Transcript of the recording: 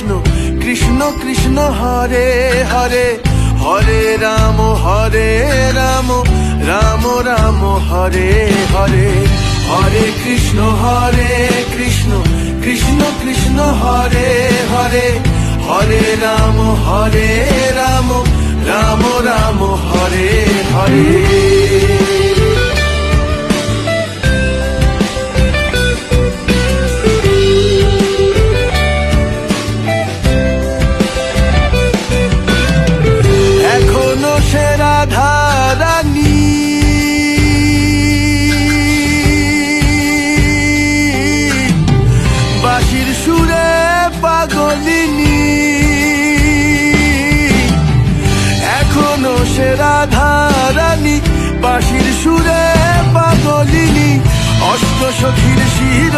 কৃষ্ণ কৃষ্ণ কৃষ্ণ হরে হরে, হরে রাম রাম রাম হরে হরে, হরে কৃষ্ণ কৃষ্ণ কৃষ্ণ হরে হরে, হরে রাম রাম রাম হরে হরে। এখনো সে রাধা রানী বাঁশির সুরে পাগলিনী, এখনো সে রাধা রানী বাঁশির সুরে পাগলিনী, অষ্ট সখীর শির